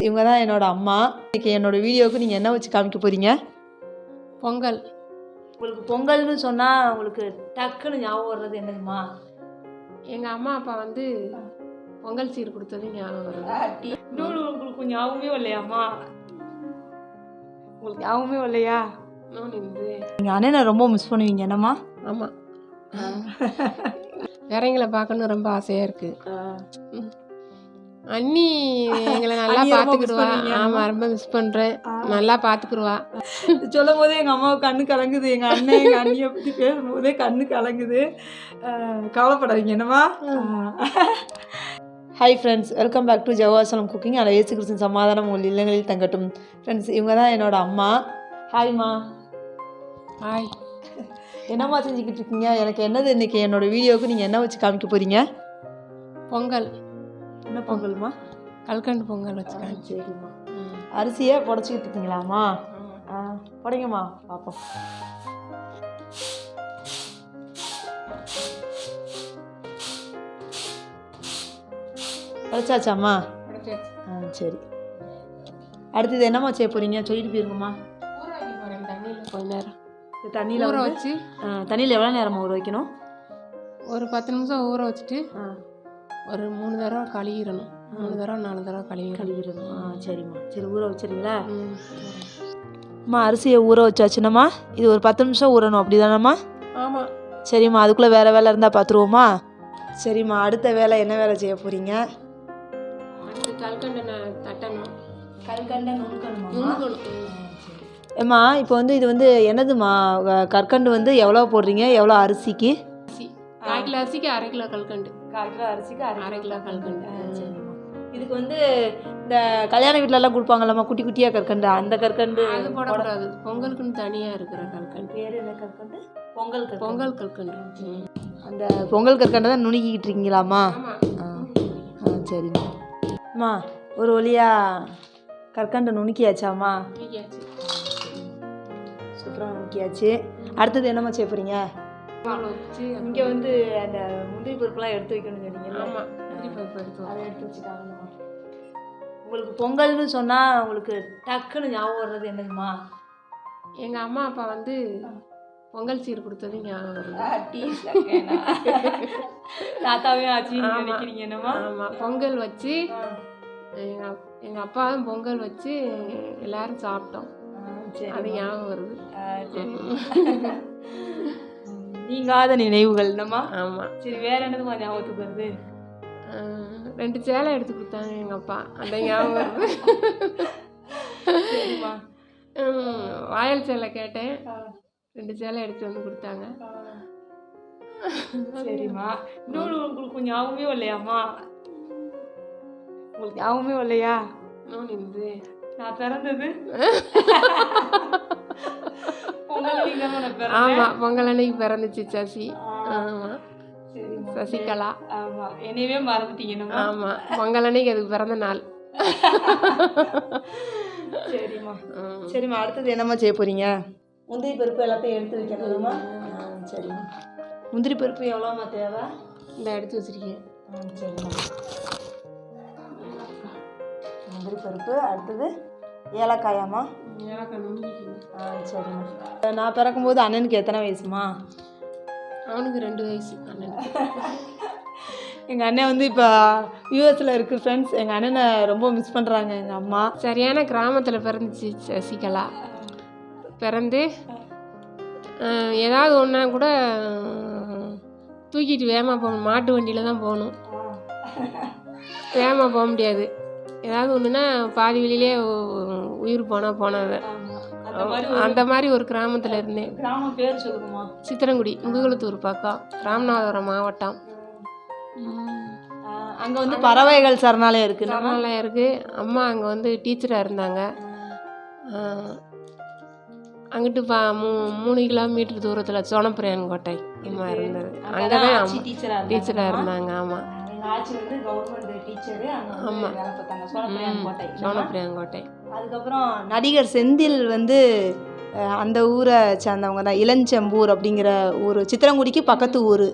இவங்க தான் என்னோட அம்மா. இன்னைக்கு என்னோட வீடியோவுக்கு நீங்கள் என்ன வச்சு காமிக்க போகிறீங்க? பொங்கல். உங்களுக்கு பொங்கல்னு சொன்னால் உங்களுக்கு டக்குன்னு ஞாபகம் வர்றது என்னதுமா? எங்கள் அம்மா அப்பா வந்து பொங்கல் சீர் கொடுத்தது ஞாபகம் வருது. இன்னொன்று உங்களுக்கு ஞாபகமே இல்லையாம்மா? உங்களுக்கு ஞாபகமே இல்லையா? நீங்கள் அண்ணனை ரொம்ப மிஸ் பண்ணுவீங்க என்னம்மா? ஆமாம், வேறங்களை பார்க்கணும் ரொம்ப ஆசையாக இருக்குது. அண்ணி எங்களை நல்லா பார்த்துக்கிடுவா. ஆமாம், ரொம்ப மிஸ் பண்ணுறேன். நல்லா பார்த்துக்குருவா. சொல்லும் போதே எங்கள் அம்மாவுக்கு கண்ணு கலங்குது. எங்கள் அண்ணன் எங்கள் அண்ணியை பற்றி பேசும்போதே கண்ணு கலங்குது. கவலைப்படாதீங்க என்னம்மா. Hi friends, welcome back to Jehovah Shalom cooking. அதில் இயேசு கிறிஸ்துவின் சமாதானம் உங்கள் இல்லங்களில் தங்கட்டும். ஃப்ரெண்ட்ஸ், இவங்க தான் என்னோட அம்மா. ஹாய்மா. ஹாய். என்னம்மா செஞ்சுக்கிட்டு இருக்கீங்க? எனக்கு என்னது இன்றைக்கி என்னோட வீடியோவுக்கு நீங்கள் என்ன வச்சு காமிக்க போகிறீங்க? பொங்கல். என்ன பொங்கல்மா? கல்கண்டு பொங்கல் வச்சுருக்கேன். சரிம்மா. அரிசியை புடச்சிக்கிட்டு இருக்கீங்களாம்மா? புடைங்கம்மா பார்ப்போம். புடைச்சாச்சாம்மா? சரி. அடுத்தது என்னம்மா செய்ய போகிறீங்க? சொல்லிட்டு போயிருங்கம்மா. தண்ணியில் கொஞ்ச நேரம் தண்ணியில் ஊற வச்சு. தண்ணியில் எவ்வளோ நேரமாக ஊற வைக்கணும்? ஒரு 10 நிமிஷம் ஊற வச்சுட்டு ஒரு 3 தடவை கழுவிடணும். 3 தடவை 4 தடவை கழுவிடணும். சரிம்மா. சரி, ஊற வச்சுருங்களா? அம்மா, அரிசியை ஊற வச்சாச்சுனம்மா. இது ஒரு 10 நிமிஷம் ஊறணும், அப்படி தானம்மா? ஆமாம். சரிம்மா. அதுக்குள்ளே வேறு வேலை இருந்தால் பார்த்துருவோமா? சரிம்மா. அடுத்த வேலை என்ன வேலை செய்ய போகிறீங்க? அடுத்து கல்கண்டை தட்டணும். கல்கண்டை நுணுக்கணுமா? ஏம்மா, இப்போ வந்து இது வந்து என்னதுமா? கற்கண்டு வந்து எவ்வளோ போடுறீங்க? எவ்வளோ அரிசிக்கு? 1/4 கிலோ அரிசிக்கு 1/2 கிலோ கல்கண்டு. 1/4 கிலோ அரிசிக்கு 1/2 கிலோ கல்கண்டு. சரிம்மா. இதுக்கு வந்து இந்த கல்யாண வீட்டிலலாம் கொடுப்பாங்கல்லம்மா, குட்டி குட்டியாக கற்கண்டு, அந்த கற்கண்டு அது போடக்கூடாது. பொங்கலுக்குன்னு தனியாக இருக்கிற கல்கண்டு. பேர் என்ன கற்கண்டு? பொங்கல் கற்கண்டு. பொங்கல் கல்கண்டு. அந்த பொங்கல் கற்கண்டை தான் நுணுக்கிக்கிட்டு இருக்கீங்களாம்மா? சரிம்மா. அம்மா, ஒரு வழியாக கற்கண்டை நுணுக்கியாச்சாம்மா? சூப்பராக நுணுக்கியாச்சு. அடுத்தது என்னம்மா செய்ய போகிறீங்க? இங்கே வந்து அந்த முந்திரி பருப்புலாம் எடுத்து வைக்கணும்னு சொன்னீங்கல்ல? ஆமாம், முந்திரி பருப்பு அதை எடுத்து வச்சுட்டாங்கம்மா. உங்களுக்கு பொங்கல்னு சொன்னால் உங்களுக்கு டக்குன்னு ஞாபகம் வர்றது என்னதுமா? எங்கள் அம்மா அப்பா வந்து பொங்கல் சீர் கொடுத்தது ஞாபகம் வருது. தாத்தாவே ஆச்சு நினைக்கிறீங்க என்னம்மா? ஆமாம், பொங்கல் வச்சு எங்கள் அப்பாவும் பொங்கல் வச்சு எல்லாரும் சாப்பிட்டோம். அது ஞாபகம் வருது. நீங்காத நினைவுகள் என்னம்மா? ஆமாம். சரி, வேற என்னதுமா ஞாபகத்துக்கு வருது? 2 சேலை எடுத்து கொடுத்தாங்க எங்கள் அப்பா, அந்த ஞாபகம் வருது. சரிம்மா. வாயல் சேலை கேட்டேன், 2 சேலை எடுத்து வந்து கொடுத்தாங்க. சரிம்மா. இன்னொன்று உங்களுக்கு ஞாபகமே இல்லையாம்மா? உங்களுக்கு ஞாபகமே இல்லையா? இன்னொன்று நான் பிறந்தது ஆமாம், பொங்கல் அன்னைக்கு பிறந்துச்சு சசி. ஆமாம், சசிகலா. ஆமாம், என்னையவே மறந்துட்டீங்க. ஆமாம், பொங்கல் அன்னைக்கு அதுக்கு பிறந்த நாள். சரிம்மா. சரிம்மா. அடுத்தது என்னம்மா செய்ய போகிறீங்க? முந்திரி பருப்பு எல்லாத்தையும் எடுத்து வைக்கணுமா? சரிம்மா. முந்திரி பருப்பு எவ்வளோம்மா தேவை? இந்த எடுத்து வச்சுருக்கேன். சரிம்மா. முந்திரி பருப்பு. அடுத்தது ஏலக்காயாம்மா? ஏலக்காய் நுணுக்கிக்கணும். சரிம்மா. நான் பிறக்கும்போது அண்ணனுக்கு எத்தனை வயசுமா? அவனுக்கு 2 வயசு. எங்கள் அண்ணன் வந்து இப்போ யூஎஸில் இருக்குது ஃப்ரெண்ட்ஸ். எங்கள் அண்ணனை ரொம்ப மிஸ் பண்ணுறாங்க எங்கள் அம்மா. சரியான கிராமத்தில் பிறந்துச்சு சசிகலா. பிறந்து ஏதாவது ஒன்றா கூட தூக்கிட்டு வேகமாக போகணும். மாட்டு வண்டியில் தான் போகணும், வேகமாக போக முடியாது. ஏதாவது ஒன்றுனா பாதி வெளியிலே உயிர் போனது. அந்த மாதிரி ஒரு கிராமத்தில் இருந்தேன். கிராமம் பேர் சொல்லுங்கம்மா? சித்திரங்குடி, முதுகுளத்தூர் பக்கம், ராமநாதபுரம் மாவட்டம். அங்கே வந்து பறவைகள் சரணாலயம் இருக்குது. சரணாலயம் இருக்குது. அம்மா அங்கே வந்து டீச்சராக இருந்தாங்க. அங்கிட்டு 3 கிலோமீட்டர் தூரத்தில் சோனப்பிரியான்கோட்டை அம்மா இருந்தது. அங்கே தான் டீச்சராக இருந்தாங்க. ஆமாம். ஆட்சி வந்து கவர்மெண்ட் டீச்சரு. ஆமாம், சோனப்பிரியான்கோட்டை. அதுக்கப்புறம் நடிகர் செந்தில் வந்து அந்த ஊரை சேர்ந்தவங்க தான். இளஞ்செம்பூர் அப்படிங்கிற ஊர், சித்திரங்குடிக்கு பக்கத்து ஊர்.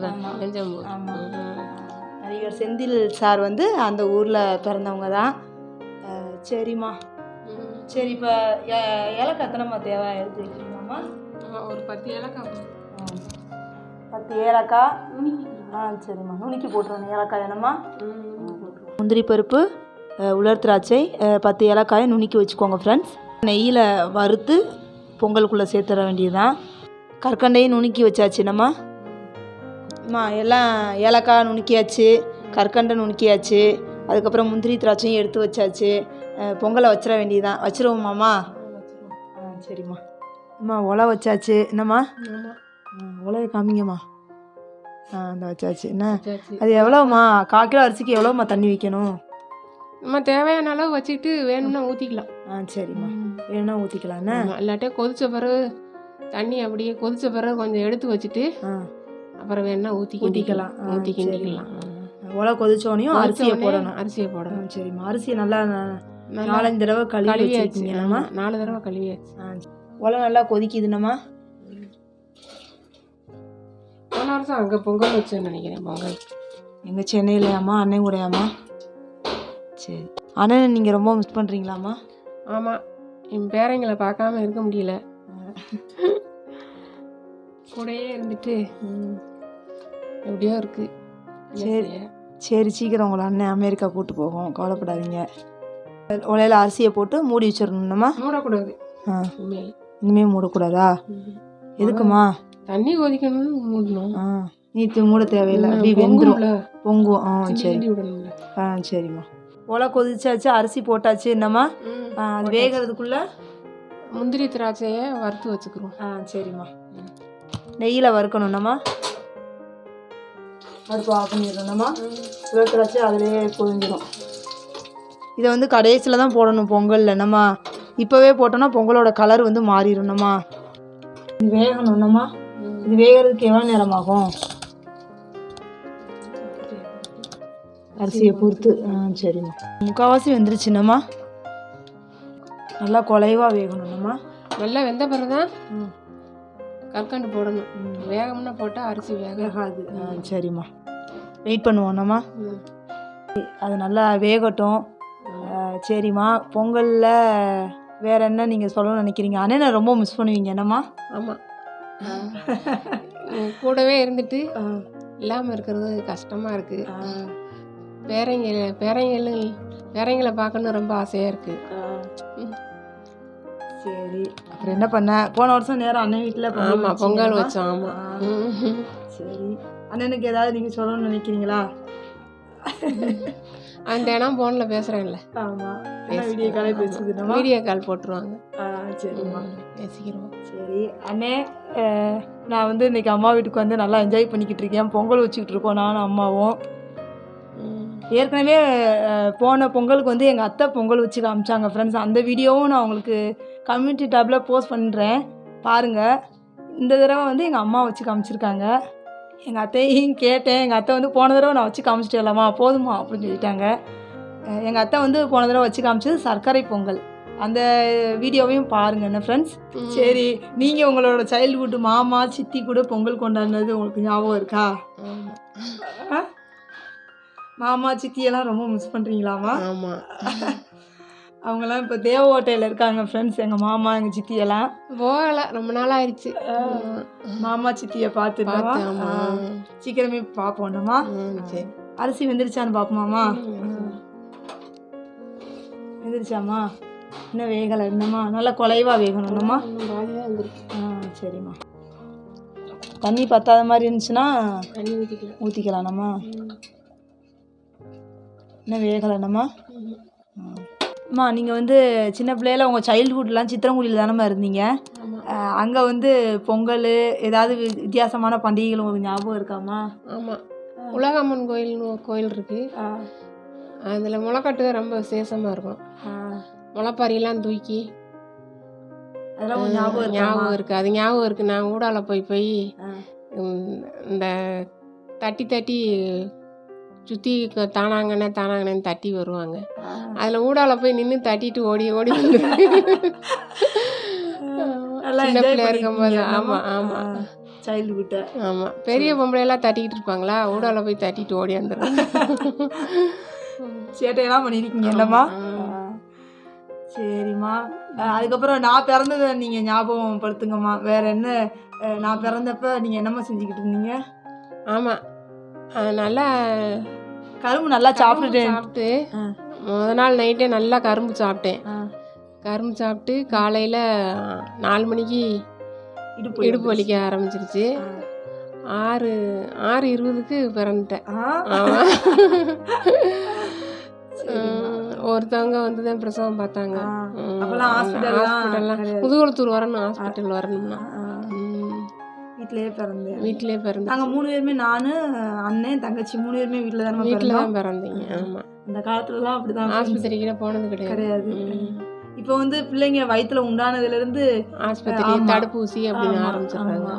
தான் இளஞ்செம்பூர். நடிகர் செந்தில் சார் வந்து அந்த ஊரில் பிறந்தவங்க தான். சரிம்மா. சரி, இப்போ ஏலக்காய் எத்தனைம்மா தேவை எடுத்து வைக்கிறீங்களாம்மா? ஒரு 10 ஏலக்காய். 10 ஏலக்காய். சரிம்மா, நுணுக்கி போட்டுருவோம். ஏலக்காய் வேணுமா? முந்திரி பருப்பு, உலர் திராட்சை, 10 ஏலக்காயை நுணுக்கி வச்சுக்கோங்க ஃப்ரெண்ட்ஸ். நெய்யில் வறுத்து பொங்கலுக்குள்ளே சேர்த்துற வேண்டியதுதான். கற்கண்டையும் நுணுக்கி வச்சாச்சு நம்ம. எல்லாம் ஏலக்காய் நுணுக்கியாச்சு, கற்கண்டை நுணுக்கியாச்சு, அதுக்கப்புறம் முந்திரி திராட்சையும் எடுத்து வச்சாச்சு. பொங்கலை வச்சிட வேண்டியதுதான். வச்சிருவோம்மாம்மா? சரிம்மா. ஒலை வச்சாச்சு. என்னம்மா ஒலையை காமிங்கம்மா. அந்த வச்சாச்சு. என்ன அது எவ்வளோம்மா? 1/4 கிலோ அரிசிக்கு எவ்வளோம்மா தண்ணி வைக்கணும்? நம்ம தேவையான அளவு வச்சுக்கிட்டு வேணும்னா ஊற்றிக்கலாம். சரிம்மா, வேணும்னா ஊற்றிக்கலாம்ண்ணா. இல்லாட்டே கொதிச்ச பிறகு தண்ணி அப்படியே கொதிச்ச பிறகு கொஞ்சம் எடுத்து வச்சுட்டு அப்புறம் வேணும்னா ஊற்றிக்கலாம். ஊற்றிக்கலாம். ஒலை கொதிச்சோனையும் அரிசியை போடணும். சரிம்மா, அரிசியை நல்லா 4-5 தடவை கழுவி வச்சுக்கிங்கம்மா. 4 தடவை கழுவியாச்சு. ஒலை நல்லா கொதிக்குதுன்னம்மா. போன வருஷம் அங்கே பொங்கல் வச்சேன்னு நினைக்கிறேன். பொங்கல் எங்கள் சென்னையிலையாம்மா? அண்ணன் கூடயாம்மா? சரி. அண்ணனை நீங்கள் ரொம்ப மிஸ் பண்ணுறீங்களாம்மா? ஆமாம், என் பேரங்களை பார்க்காம இருக்க முடியல. கூடயே இருந்துட்டு எப்படியோ இருக்குது. சரி, சீக்கிரம் உங்களை அண்ணன் அமெரிக்கா கூப்பிட்டு போகும், கவலைப்படாதீங்க. உலையில் அரிசியை போட்டு மூடி வச்சிடணும்மா. மூடக்கூடாது. இனிமேல் மூடக்கூடாதா? எதுக்குமா? தண்ணி கொதிக்கணும்னு மூடணும். நீத்து மூட தேவையில்லை, அப்படி வெந்துடும், பொங்கும். சரி. சரிம்மா. ஒலை கொதிச்சாச்சு, அரிசி போட்டாச்சு. என்னம்மா அது வேகிறதுக்குள்ள முந்திரி திராட்சையை வறுத்து வச்சுக்கிறோம். சரிம்மா. நெய்யில் வறுக்கணும்னம்மா. அடுப்பு ஆஃப் பண்ணிடணும்மா. உலர் திராட்சை அதிலே பொரிஞ்சிடும். இதை வந்து கடைசியில் தான் போடணும் பொங்கலில். நம்ம இப்போவே போட்டோம்னா பொங்கலோட கலர் வந்து மாறிடணும்மா. இது வேகணும்னம்மா. இது வேகிறதுக்கு எவ்வளோ நேரமாகும்? அரிசியை பொறுத்து. சரிம்மா. முக்கால்வாசி வெந்துருச்சுன்னம்மா. நல்லா குலைவாக வேகணும்னம்மா. நல்லா வெந்த பிறகு தான் கற்கண்டு போடணும். வேகம்னா போட்டால் அரிசி வேகாது. சரிம்மா, வெயிட் பண்ணுவோம்ண்ணம்மா. அது நல்லா வேகட்டும். சரிம்மா, பொங்கலில் வேறு என்ன நீங்கள் சொல்லணும்னு நினைக்கிறீங்க? அண்ணனை ரொம்ப மிஸ் பண்ணுவீங்க என்னம்மா? ஆமாம், கூடவே இருந்துட்டு இல்லாமல் இருக்கிறது கஷ்டமாக இருக்குது. பேரங்களை பார்க்கணும் ரொம்ப ஆசையாக இருக்குது. சரி, அப்புறம் என்ன பண்ண? போன வருஷம் நேரம் அண்ணன் வீட்டில் பொங்கல் வச்சோம். ஆமாம். சரி, அண்ணனுக்கு ஏதாவது நீங்கள் சொல்லணும்னு நினைக்கிறீங்களா? அந்த இடம் ஃபோனில் பேசுகிறேன்ல. ஆமாம், வீடியோ காலே பேசுதுன்னா வீடியோ கால் போட்டுருவாங்க. சரிம்மா, பேசிக்கிறோம். சரி அண்ணே, நான் வந்து இன்றைக்கி அம்மா வீட்டுக்கு வந்து நல்லா என்ஜாய் பண்ணிக்கிட்டு இருக்கேன். பொங்கல் வச்சுக்கிட்டு இருக்கோம் நானும் அம்மாவும். ஏற்கனவே போன பொங்கலுக்கு வந்து எங்கள் அத்தை பொங்கல் வச்சு காமிச்சாங்க ஃப்ரெண்ட்ஸ். அந்த வீடியோவும் நான் உங்களுக்கு கம்யூனிட்டி டேப்பில் போஸ்ட் பண்ணுறேன், பாருங்கள். இந்த தடவை வந்து எங்கள் அம்மா வச்சு காமிச்சிருக்காங்க. எங்கள் அத்தையும் கேட்டேன். எங்கள் அத்தை வந்து போன தடவை நான் வச்சு காமிச்சிட்டு இல்லாமா போதுமா அப்படின்னு சொல்லிட்டாங்க. எங்கள் அத்தை வந்து போன தடவை வச்சு காமிச்சது சர்க்கரை பொங்கல். அந்த வீடியோவையும் பாருங்கள் என்ன ஃப்ரெண்ட்ஸ். சரி, நீங்கள் உங்களோட சைல்டுஹுட் மாமா சித்தி கூட பொங்கல் கொண்டாடினது உங்களுக்கு ஞாபகம் இருக்கா? மாமா சித்தியெல்லாம் ரொம்ப மிஸ் பண்ணுறீங்களாமா? ஆமாம், அவங்கெல்லாம் இப்போ தேவகோட்டையில் இருக்காங்க ஃப்ரெண்ட்ஸ். எங்கள் மாமா எங்கள் சித்தியெல்லாம் போகலை, ரொம்ப நாள் ஆயிடுச்சு. மாமா சித்தியை பார்த்துட்டோமா? சீக்கிரமே பார்ப்போம்மா. சரி, அரிசி வெந்துருச்சான்னு பார்ப்போமாம்மா? வெந்துருச்சாம்மா? இன்னும் வேகலை. என்னம்மா நல்லா குலைவாக வேகணும்மா. சரிம்மா. தண்ணி பத்தாத மாதிரி இருந்துச்சுன்னா தண்ணி ஊற்றிக்கலாம்மா. இன்னும் வேகலைண்ணம்மா. அம்மா, நீங்கள் வந்து சின்ன பிள்ளையில உங்கள் சைல்டுஹுட்லாம் சித்திரங்குடியில் தானம்மா இருந்தீங்க. அங்கே வந்து பொங்கல் ஏதாவது வித்தியாசமான பண்டிகைகள் உங்களுக்கு ஞாபகம் இருக்காம்மா? ஆமாம், உலகம்மன் கோயில்னு ஒரு கோயில் இருக்குது. அதில் முளைக்கட்டு ரொம்ப விசேஷமாக இருக்கும். முளைப்பாரியெல்லாம் தூக்கி அதெல்லாம் ஞாபகம் இருக்குது. அது ஞாபகம் இருக்குது. நான் ஊடால போய் இந்த தட்டி சுற்றி தானாங்கன்னு தட்டி வருவாங்க. அதில் ஊடால போய் நின்று தட்டிட்டு ஓடி சின்ன பிள்ளையா இருக்கும்போது. ஆமாம், சைல்டுஹுட்டை. ஆமாம், பெரிய பொம்பளையெல்லாம் தட்டிக்கிட்டு இருப்பாங்களா, ஊடால போய் தட்டிட்டு ஓடி வந்துடுறேன். சேட்டையெல்லாம் பண்ணியிருக்கீங்க என்னம்மா? சரிம்மா. அதுக்கப்புறம் நான் பிறந்ததை நீங்கள் ஞாபகம் படுத்துங்கம்மா. வேற என்ன நான் பிறந்தப்ப நீங்கள் என்னம்மா செஞ்சுக்கிட்டு இருந்தீங்க? ஆமாம், நல்லா கரும்பு நல்லா சாப்பிட்டு முத நாள் நைட்டே நல்லா கரும்பு சாப்பிட்டேன். கரும்பு சாப்பிட்டு காலையில் 4 மணிக்கு இடுப்பு வலிக்க ஆரம்பிச்சிருச்சு. 6:20க்கு பிறந்துட்டேன். ஆமாம், ஒருத்தவங்க வந்து தான் பிரசவம் பார்த்தாங்க. ஹாஸ்பிட்டல்லாம் முதுகுளத்தூர் வரணும், ஹாஸ்பிட்டல் வரணும்னா. வீட்டிலே பிறந்தேன். நாங்கள் 3 பேருமே, நான், அண்ணன், தங்கச்சி 3 பேருமே வீட்டில் தான் பிறந்தீங்க. ஆமாம், இந்த காலத்துலலாம் அப்படிதான். ஆஸ்பத்திரிக்கு போனது கிடையாது. இப்போ வந்து பிள்ளைங்க வயிற்றுல உண்டானதுலேருந்து ஆஸ்பத்திரி தடுப்பூசி அப்படின்னு ஆரம்பிச்சிடுறாங்க.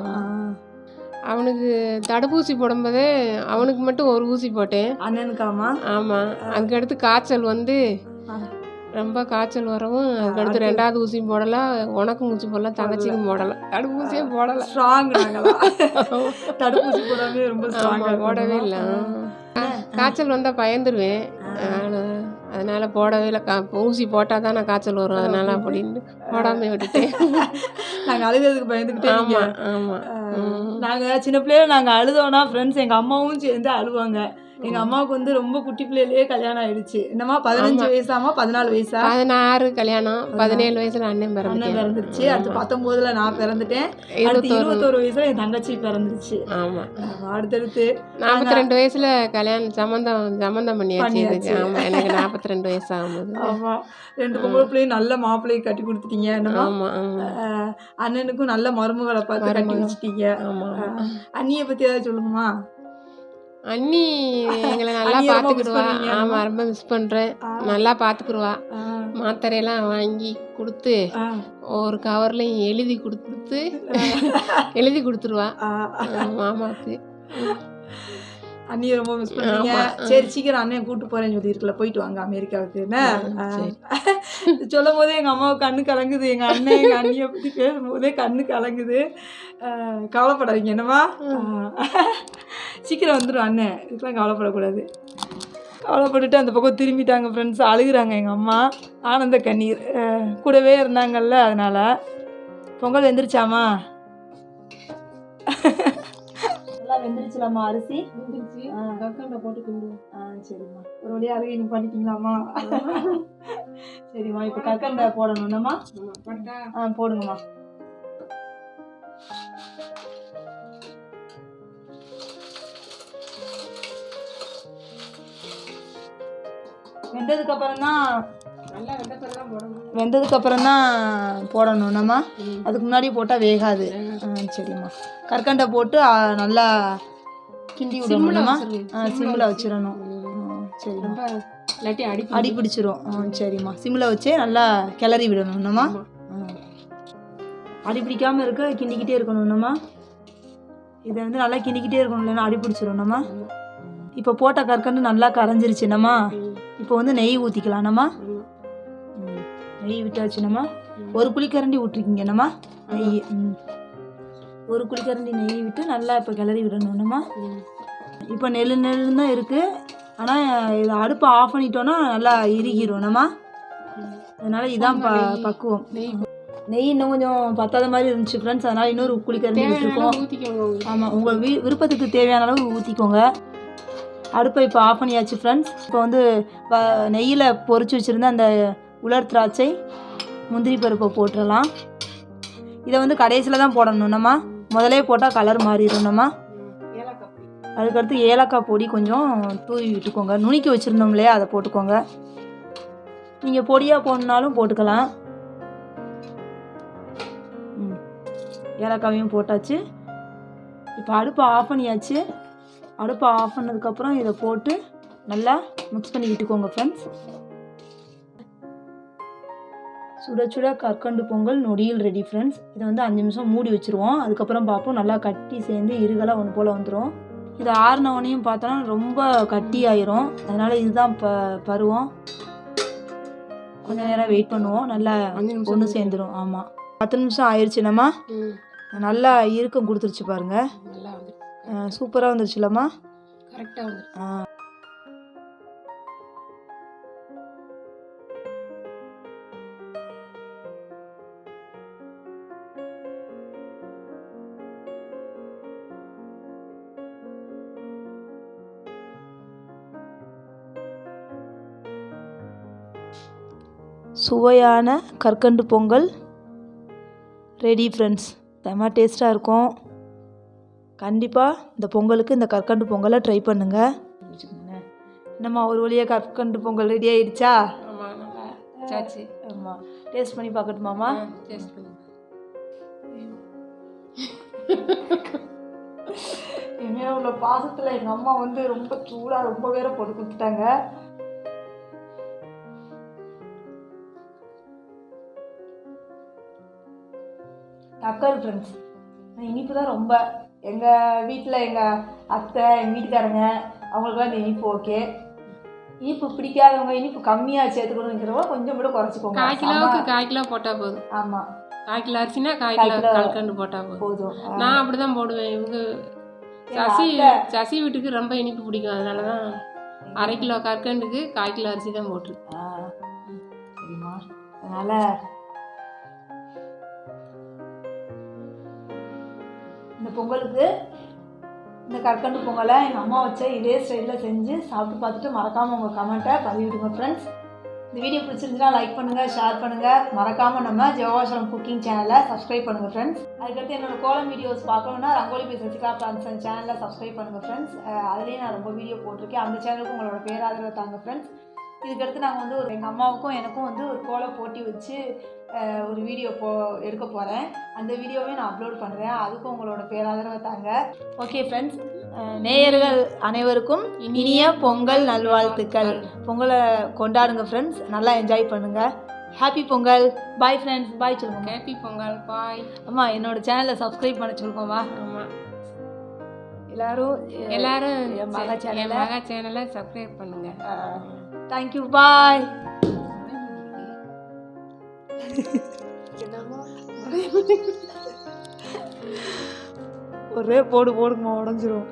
அவனுக்கு தடுப்பூசி போடும்போதே அவனுக்கு மட்டும் ஒரு ஊசி போட்டேன். அண்ணனுக்காமா? ஆமாம். அதுக்கடுத்து காய்ச்சல் வந்து ரொம்ப காய்ச்சல் வரவும் அதுக்கடுத்து 2வது ஊசியும் போடலாம், உனக்கும் ஊசி போடலாம், தங்கச்சிக்கும் போடலாம். தடுப்பூசியே போடலாம். ஸ்ட்ராங் தடுப்பூசி போடாமே ரொம்ப ஸ்ட்ராங்காக போடவே இல்லை. காய்ச்சல் வந்தால் பயந்துருவேன், அதனால் போடவே இல்லை. ஊசி போட்டால் தான் நான் காய்ச்சல் வரும், அதனால் அப்படின்னு போடாமல் விட்டுட்டேன். நாங்கள் அழுகிறதுக்கு பயந்துக்கிட்டே. ஆமாம் ஆமாம். நாங்கள் சின்ன பிள்ளையில நாங்கள் அழுதோன்னா ஃப்ரெண்ட்ஸ் எங்கள் அம்மாவும் சேர்ந்து அழுவாங்க. எங்கள் அம்மாவுக்கு வந்து ரொம்ப குட்டி பிள்ளையிலேயே கல்யாணம் ஆயிடுச்சு. என்னம்மா 15 வயசாமா 14 வயசா? 16 கல்யாணம், 17 வயசில் அண்ணன் பிறந்துருச்சு. அடுத்து 19ல் நான் பிறந்துட்டேன். அடுத்து 21 வயசுல என் தங்கச்சி பிறந்துருச்சு. ஆமாம், அடுத்தடுத்து 42 வயசுல கல்யாணம் சம்மந்தம் பண்ணியாச்சு. ஆமாம், எனக்கு 42 வயசு ஆகும்போது. ஆமாம், 2 பொம்பளை பிள்ளையும் நல்ல மாப்பிள்ளையை கட்டி கொடுத்துட்டீங்க. என்னமா அண்ணனுக்கும் நல்ல மருமகளை பார்த்து கட்டி வச்சுட்டீங்க. அண்ணியை பற்றி ஏதாவது சொல்லுங்கம்மா. அண்ணி எங்களை நல்லா பார்த்துக்கிடுவா. ஆமாம், ரொம்ப மிஸ் பண்ணுறேன். நல்லா பார்த்துக்குருவா. மாத்திரையெல்லாம் வாங்கி கொடுத்து ஒரு கவர்லையும் எழுதி கொடுத்துருவா மாமாவுக்கு. அண்ணியை ரொம்ப மிஸ் பண்ணுறீங்க. சரி, சீக்கிரம் அண்ணன் கூப்பிட்டு போகிறேன்னு சொல்லியிருக்கல, போயிட்டு வாங்க அமெரிக்காவுக்கு. என்ன சொல்லும் போதே எங்கள் அம்மாவுக்கு கண்ணு கலங்குது. எங்கள் அண்ணன் எங்கள் அண்ணியை பற்றி பேசும்போதே கண்ணு கலங்குது. கவலைப்படாதீங்க. என்னம்மா, சீக்கிரம் வந்துடும் அண்ணன், இதுக்கெலாம் கவலைப்படக்கூடாது. கவலைப்பட்டுட்டு அந்த பக்கம் திரும்பிட்டாங்க ஃப்ரெண்ட்ஸ். அழுகுறாங்க எங்கள் அம்மா, ஆனந்த கண்ணீர். கூடவே இருந்தாங்கல்ல, அதனால். பொங்கல் வெந்துருச்சாமா? நல்லா வெந்துருச்சுலாமா? அரிசி கற்கண்டை போட்டு கிண்டு. சரிம்மா, ஒரு வழியாக அழுகி நீங்கள் பண்ணிட்டீங்களாம்மா? சரிம்மா, இப்போ கற்கண்டை போடணும்னம்மா. போடுங்கம்மா. வெந்ததுக்கப்புறம் தான் போடணும்னம்மா. அதுக்கு முன்னாடி போட்டால் வேகாது. சரிம்மா, கற்கண்டை போட்டு நல்லா கிண்டி விடணும்மா. சிம்மில் வச்சிடணும். சரிம்மா, அடி பிடிச்சிரும். சரிம்மா, சிம்மில் வச்சே நல்லா கிளறி விடணும்னம்மா. அடி பிடிக்காமல் இருக்க கிண்டிக்கிட்டே இருக்கணும்னம்மா. இதை வந்து நல்லா கிண்டிக்கிட்டே இருக்கணும், இல்லைன்னா அடி பிடிச்சிரும்னம்மா. இப்போ போட்ட கற்கண்டு நல்லா கரைஞ்சிருச்சுனம்மா. இப்போ வந்து நெய் ஊற்றிக்கலாம்னம்மா. நெய் விட்டாச்சுனம்மா. ஒரு குழிக்கரண்டி விட்டுருக்கீங்கண்ணம்மா நெய். ஒரு குழிக்கரண்டி நெய் விட்டு நல்லா இப்போ கிளறி விடணும்னம்மா. இப்போ நெல்லு தான் இருக்குது, ஆனால் இது அடுப்பை ஆஃப் பண்ணிட்டோன்னா நல்லா இறுகிடும்னம்மா. அதனால் இதான் பக்குவம். நெய் இன்னும் கொஞ்சம் பத்தாத மாதிரி இருந்துச்சு ஃப்ரெண்ட்ஸ், அதனால் இன்னொரு குழிக்கரண்டி விட்டுருக்கோம். ஆமாம், உங்கள் விருப்பத்துக்கு தேவையான அளவு ஊற்றிக்கோங்க. அடுப்பை இப்போ ஆஃப் பண்ணியாச்சு ஃப்ரெண்ட்ஸ். இப்போ வந்து நெய்யில் பொரிச்சு வச்சுருந்த அந்த உலர் திராட்சை, முந்திரி பருப்பை போட்டுடலாம். இதை வந்து கடைசியில் தான் போடணும்னம்மா, முதலே போட்டால் கலர் மாறிடணும்மா. அதுக்கடுத்து ஏலக்காய் பொடி கொஞ்சம் தூவி விட்டுக்கோங்க. நுணுக்கி வச்சுருந்தோம் இல்லையா, அதை போட்டுக்கோங்க. நீங்கள் பொடியாக போடணுன்னாலும் போட்டுக்கலாம். ஏலக்காவையும் போட்டாச்சு. இப்போ அடுப்பை ஆஃப் பண்ணியாச்சு. அடுப்பை ஆஃப் பண்ணதுக்கப்புறம் இதை போட்டு நல்லா மிக்ஸ் பண்ணி விட்டுக்கோங்க ஃப்ரெண்ட்ஸ். சுட சுட கற்கண்டு பொங்கல் நொடியில் ரெடி ஃப்ரெண்ட்ஸ். இதை வந்து 5 நிமிஷம் மூடி வச்சுருவோம். அதுக்கப்புறம் பார்ப்போம், நல்லா கட்டி சேர்ந்து இருகலாக ஒன்று போல் வந்துடும். இது ஆறுனவனையும் பார்த்தோன்னா ரொம்ப கட்டி ஆயிரும். அதனால் இதுதான் பருவம். கொஞ்சம் நேரம் வெயிட் பண்ணுவோம், நல்லா ஒன்று சேர்ந்துடும். ஆமாம், 10 நிமிஷம் ஆயிடுச்சுனம்மா. நல்லா இறுக்கம் கொடுத்துருச்சு பாருங்கள். சூப்பராக வந்துருச்சுலம்மா. கரெக்டாக வந்துருச்சு. சுவையான கற்கண்டு பொங்கல் ரெடி ஃப்ரெண்ட்ஸ். செம்ம டேஸ்ட்டாக இருக்கும். கண்டிப்பாக இந்த பொங்கலுக்கு இந்த கற்கண்டு பொங்கலை ட்ரை பண்ணுங்கள். என்னம்மா ஒரு வழியாக கற்கண்டு பொங்கல் ரெடி ஆகிடுச்சா? ஆமாம், நல்லா சாச்சு. ஆமாம், டேஸ்ட் பண்ணி பார்க்கட்டுமாம்மா? டேஸ்ட் பண்ணி என் உள்ள பாசத்தில் எங்கள் அம்மா வந்து ரொம்ப சூடாக ரொம்ப பேரை போட்டு கொடுத்துட்டாங்க. தக்காளி ஃப்ரெண்ட்ஸ், இனிப்பு தான் ரொம்ப. எங்கள் வீட்டில் எங்கள் அத்தை, எங்கள் வீட்டுக்காரங்க அவங்களுக்குலாம் இந்த இனிப்பு ஓகே. இனிப்பு பிடிக்காதவங்க இனிப்பு கம்மியாக சேர்த்துக்கணுங்கிறவங்க கொஞ்சம் கூட குறைச்சிக்கோங்க. 1/4 கிலோவுக்கு 1/4 கிலோ போட்டால் போதும். ஆமாம், 1/4 கிலோ அரிசினா 1/4 கிலோ கல்கண்டு போட்டால் போதும். நான் அப்படி தான் போடுவேன். இவங்க சசி வீட்டுக்கு ரொம்ப இனிப்பு பிடிக்கும். அதனால தான் 1/2 கிலோ கற்கண்டுக்கு 1/4 கிலோ அரிசி தான் போட்டிருக்கேன். சரிம்மா. அதனால் இந்த பொங்கலுக்கு இந்த கற்கண்டு பொங்கலை எங்கள் அம்மா வச்ச இதே ஸ்டைலில் செஞ்சு சாப்பிட்டு பார்த்துட்டு மறக்காமல் உங்கள் கமெண்ட்டை பதிவிடுங்க ஃப்ரெண்ட்ஸ். இந்த வீடியோ பிடிச்சிருந்துச்சுன்னா லைக் பண்ணுங்கள், ஷேர் பண்ணுங்கள். மறக்காமல் நம்ம ஜெகோவா ஷாலோம் குக்கிங் சேனலை சப்ஸ்கிரைப் பண்ணுங்கள் ஃப்ரெண்ட்ஸ். அதுக்கடுத்து என்னோடய கோலம் வீடியோஸ் பார்க்கணுன்னா ரங்கோலி பை சசிகலா ஃப்ரான்ஸ் சேனலை சப்ஸ்கிரைப் பண்ணுங்கள் ஃப்ரெண்ட்ஸ். அதுலேயும் நான் ரொம்ப வீடியோ போட்டிருக்கேன். அந்த சேனலுக்கு உங்களோட பேராதரவை தாங்க ஃப்ரெண்ட்ஸ். இதுக்கடுத்து நாங்கள் வந்து எங்கள் அம்மாவுக்கும் எனக்கும் வந்து ஒரு கோல போட்டி வச்சு ஒரு வீடியோ எடுக்க போகிறேன். அந்த வீடியோவே நான் அப்லோட் பண்ணுறேன். அதுக்கும் உங்களோட பேராதரவை தாங்க. ஓகே ஃப்ரெண்ட்ஸ், நேயர்கள் அனைவருக்கும் இனிய பொங்கல் நல்வாழ்த்துக்கள். பொங்கலை கொண்டாடுங்க ஃப்ரெண்ட்ஸ், நல்லா என்ஜாய் பண்ணுங்கள். Happy Pongal. Bye friends. Bye சொல்லுங்க. ஹாப்பி பொங்கல். பாய். அம்மா என்னோட சேனலை சப்ஸ்கிரைப் பண்ண சொல்லுங்கம்மா. ஆமாம், எல்லாரும் என் மகா சேனலை சப்ஸ்கிரைப் பண்ணுங்கள். தேங்க்யூ. பாய். ஒரே போடுங்கம்மா, உடஞ்சிரும்.